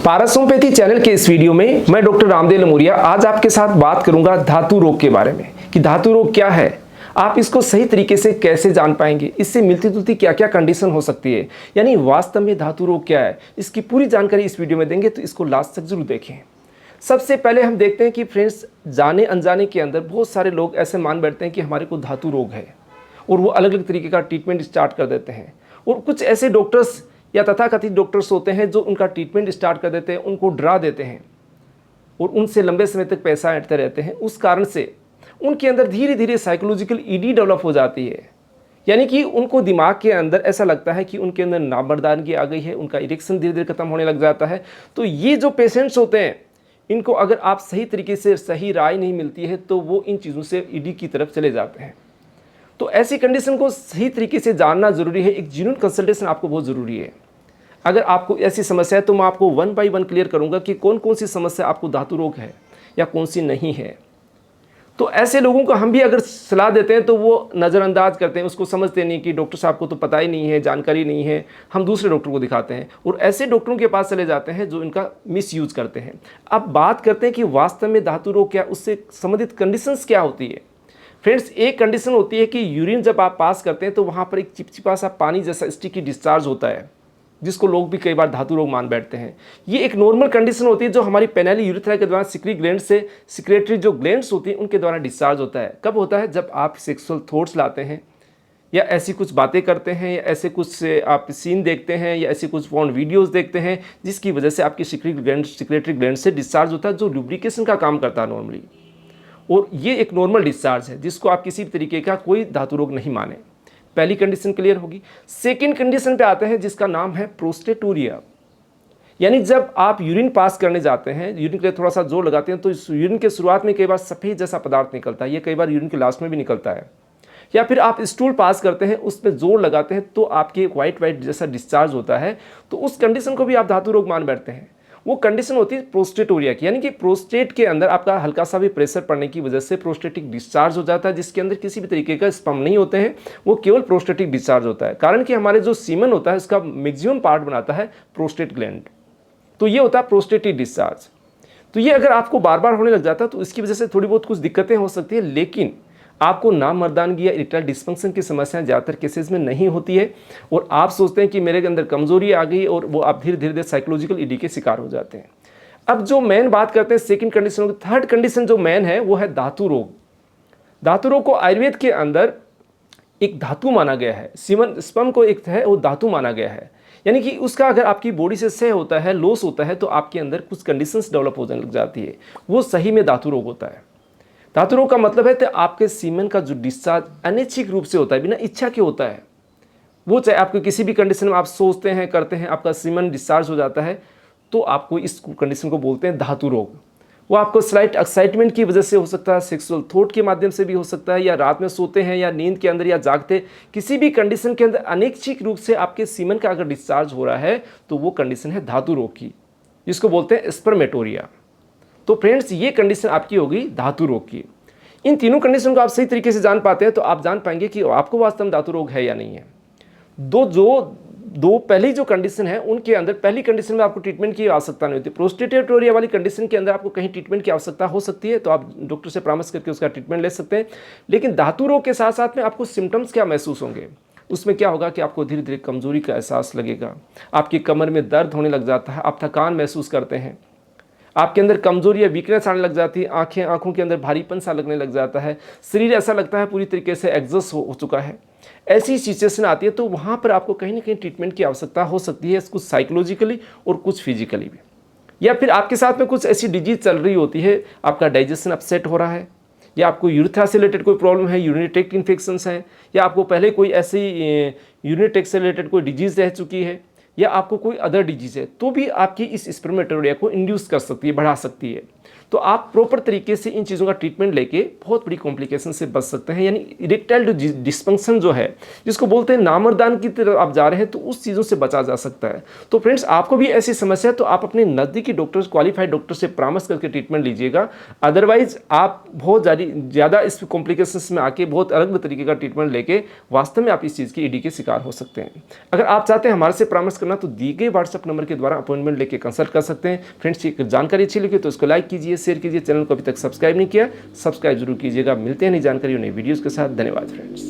पारासोमपैथी channel के इस video में मैं डॉक्टर रामदेव लमोरिया आज आपके साथ बात करूंगा धातु रोग के बारे में कि धातु रोग क्या है, आप इसको सही तरीके से कैसे जान पाएंगे, इससे मिलती जुलती क्या क्या कंडीशन हो सकती है, यानी वास्तव में धातु रोग क्या है, इसकी पूरी जानकारी इस वीडियो में देंगे, तो इसको लास्ट तक जरूर देखें। सबसे पहले हम देखते हैं कि फ्रेंड्स, जाने अनजाने के अंदर बहुत सारे लोग ऐसे मान बैठते हैं कि हमारे को धातु रोग है और वो अलग अलग तरीके का ट्रीटमेंट स्टार्ट कर देते हैं। और कुछ ऐसे डॉक्टर्स या तथाकथित डॉक्टर्स होते हैं जो उनका ट्रीटमेंट स्टार्ट कर देते हैं, उनको डरा देते हैं और उनसे लंबे समय तक पैसा ऐंठते रहते हैं। उस कारण से उनके अंदर धीरे धीरे साइकोलॉजिकल ईडी डेवलप हो जाती है, यानी कि उनको दिमाग के अंदर ऐसा लगता है कि उनके अंदर नामर्दानगी आ गई है, उनका इरेक्शन धीरे धीरे खत्म होने लग जाता है। तो ये जो पेशेंट्स होते हैं, इनको अगर आप सही तरीके से सही राय नहीं मिलती है तो वो इन चीज़ों से ईडी की तरफ चले जाते हैं। तो ऐसी कंडीशन को सही तरीके से जानना ज़रूरी है, एक जेन्युइन कंसल्टेशन आपको बहुत ज़रूरी है। अगर आपको ऐसी समस्या है तो मैं आपको 1 बाय 1 क्लियर करूंगा कि कौन कौन सी समस्या आपको धातु रोग है या कौन सी नहीं है। तो ऐसे लोगों को हम भी अगर सलाह देते हैं तो वो नज़रअंदाज करते हैं, उसको समझते नहीं कि डॉक्टर साहब को तो पता ही नहीं है, जानकारी नहीं है, हम दूसरे डॉक्टर को दिखाते हैं और ऐसे डॉक्टरों के पास चले जाते हैं जो इनका मिसयूज करते हैं। अब बात करते हैं कि वास्तव में धातु रोग क्या, उससे संबंधित कंडीशंस क्या होती है। फ्रेंड्स, एक कंडीशन होती है कि यूरिन जब आप पास करते हैं तो वहाँ पर एक चिपचिपा सा पानी जैसा स्टिकी डिस्चार्ज होता है, जिसको लोग भी कई बार धातु रोग मान बैठते हैं। ये एक नॉर्मल कंडीशन होती है जो हमारी पेनाइल यूरेथ्रा के द्वारा सिक्री ग्लैंड से सिक्रेटरी जो ग्लैंड्स होती हैं उनके द्वारा डिस्चार्ज होता है। कब होता है? जब आप सेक्सुअल थॉट्स लाते हैं या ऐसी कुछ बातें करते हैं या ऐसे कुछ आप सीन देखते हैं या ऐसी कुछ फोन वीडियोस देखते हैं जिसकी वजह से आपकी सिक्रेटरी ग्लैंड से डिस्चार्ज होता है, जो लुब्रिकेशन का काम करता है नॉर्मली। और ये एक नॉर्मल डिस्चार्ज है जिसको आप किसी भी तरीके का कोई धातु रोग नहीं माने। पहली कंडीशन क्लियर होगी। सेकंड कंडीशन पे आते हैं जिसका नाम है प्रोस्टेटूरिया, यानी जब आप यूरिन पास करने जाते हैं, यूरिन के लिए थोड़ा सा जोर लगाते हैं तो इस यूरिन के शुरुआत में कई बार सफ़ेद जैसा पदार्थ निकलता है, ये कई बार यूरिन के लास्ट में भी निकलता है। या फिर आप स्टूल पास करते हैं, उस पर जोर लगाते हैं तो आपके वाइट जैसा डिस्चार्ज होता है, तो उस कंडीशन को भी आप धातु रोग मान बैठते हैं। वो कंडीशन होती है प्रोस्टेटूरिया की, यानी कि प्रोस्टेट के अंदर आपका हल्का सा भी प्रेशर पड़ने की वजह से प्रोस्टेटिक डिस्चार्ज हो जाता है, जिसके अंदर किसी भी तरीके का स्पर्म नहीं होते हैं, वो केवल प्रोस्टेटिक डिस्चार्ज होता है। कारण कि हमारे जो सीमन होता है उसका मैक्सिमम पार्ट बनाता है प्रोस्टेट ग्लैंड, तो ये होता है प्रोस्टेटिक डिस्चार्ज। तो ये अगर आपको बार बार होने लग जाता है तो इसकी वजह से थोड़ी बहुत कुछ दिक्कतें हो सकती है, लेकिन आपको नामर्दानगी या इरेक्टाइल डिस्फंक्शन की समस्याएं ज़्यादातर केसेस में नहीं होती है और आप सोचते हैं कि मेरे अंदर कमजोरी आ गई और वो आप धीरे धीरे साइकोलॉजिकल ईडी के शिकार हो जाते हैं। अब जो मेन बात करते हैं सेकंड कंडीशन, थर्ड कंडीशन जो मेन है वो है धातु रोग। धातु रोग को आयुर्वेद के अंदर एक धातु माना गया है, सीमन स्पर्म को एक है वो धातु माना गया है, यानी कि उसका अगर आपकी बॉडी से क्षय होता है, लॉस होता है, तो आपके अंदर कुछ कंडीशंस डेवलप होने लग जाती है, वो सही में धातु रोग होता है। धातु रोग का मतलब है कि आपके सीमेन का जो डिस्चार्ज अनैच्छिक रूप से होता है, बिना इच्छा के होता है, वो चाहे आपको किसी भी कंडीशन में आप सोचते हैं करते हैं आपका सीमेन डिस्चार्ज हो जाता है, तो आपको इस कंडीशन को बोलते हैं धातु रोग। वो आपको स्लाइट एक्साइटमेंट की वजह से हो सकता है, सेक्सुअल थॉट के माध्यम से भी हो सकता है, या रात में सोते हैं या नींद के अंदर या जागते, किसी भी कंडीशन के अंदर अनैच्छिक रूप से आपके सीमेन का अगर डिस्चार्ज हो रहा है तो वो कंडीशन है धातु रोग की, जिसको बोलते हैं स्पर्मेटोरिया। तो फ्रेंड्स, ये कंडीशन आपकी होगी धातु रोग की। इन तीनों कंडीशन को आप सही तरीके से जान पाते हैं तो आप जान पाएंगे कि आपको वास्तव में धातु रोग है या नहीं है। दो पहली जो कंडीशन है उनके अंदर पहली कंडीशन में आपको ट्रीटमेंट की आवश्यकता नहीं होती। प्रोस्टेटूरिया वाली कंडीशन के अंदर आपको कहीं ट्रीटमेंट की आवश्यकता हो सकती है, तो आप डॉक्टर से परामर्श करके उसका ट्रीटमेंट ले सकते हैं। लेकिन धातु रोग के साथ साथ में आपको सिम्टम्स क्या महसूस होंगे, उसमें क्या होगा कि आपको धीरे धीरे कमजोरी का एहसास लगेगा, आपकी कमर में दर्द होने लग जाता है, आप थकान महसूस करते हैं, आपके अंदर कमजोरी या वीकनेस आने लग जाती है, आंखों के अंदर भारीपन सा लगने लग जाता है, शरीर ऐसा लगता है पूरी तरीके से एग्जॉस्ट हो चुका है। ऐसी सिचुएशन आती है तो वहाँ पर आपको कहीं ना कहीं ट्रीटमेंट की आवश्यकता हो सकती है, कुछ साइकोलॉजिकली और कुछ फिजिकली भी। या फिर आपके साथ में कुछ ऐसी डिजीज चल रही होती है, आपका डाइजेशन अपसेट हो रहा है, या आपको यूरेथ्रा से रिलेटेड कोई प्रॉब्लम है, यूरिनरी ट्रैक्ट इन्फेक्शंस हैं, या आपको पहले कोई ऐसी यूरिनरी ट्रैक्ट से रिलेटेड कोई डिजीज़ रह चुकी है, या आपको कोई अदर डिजीज़ है, तो भी आपकी इस स्पर्मेटोरिया को इंड्यूस कर सकती है, बढ़ा सकती है। तो आप प्रॉपर तरीके से इन चीज़ों का ट्रीटमेंट लेके बहुत बड़ी कॉम्प्लिकेशन से बच सकते हैं। यानी इरेक्टाइल डिस्फंक्शन जो है, जिसको बोलते हैं नामर्दान की तरफ आप जा रहे हैं, तो उस चीज़ों से बचा जा सकता है। तो फ्रेंड्स, आपको भी ऐसी समस्या है तो आप अपने नज़दीकी डॉक्टर, क्वालिफाइड डॉक्टर से परामर्श करके ट्रीटमेंट लीजिएगा। अदरवाइज आप बहुत ज़्यादा इस कॉम्प्लिकेशंस में आके बहुत अलग तरीके का ट्रीटमेंट लेके वास्तव में आप इस चीज़ की ईडी के शिकार हो सकते हैं। अगर आप चाहते हैं हमारे से परामर्श करना तो दिए गए व्हाट्सएप नंबर के द्वारा अपॉइंटमेंट लेके कंसल्ट कर सकते हैं। फ्रेंड्स, ये जानकारी अच्छी लगी तो इसको लाइक कीजिए, शेयर कीजिए। चैनल को अभी तक सब्सक्राइब नहीं किया, सब्सक्राइब जरूर कीजिएगा। मिलते हैं नई जानकारी और नई वीडियोज़ के साथ। धन्यवाद फ्रेंड्स।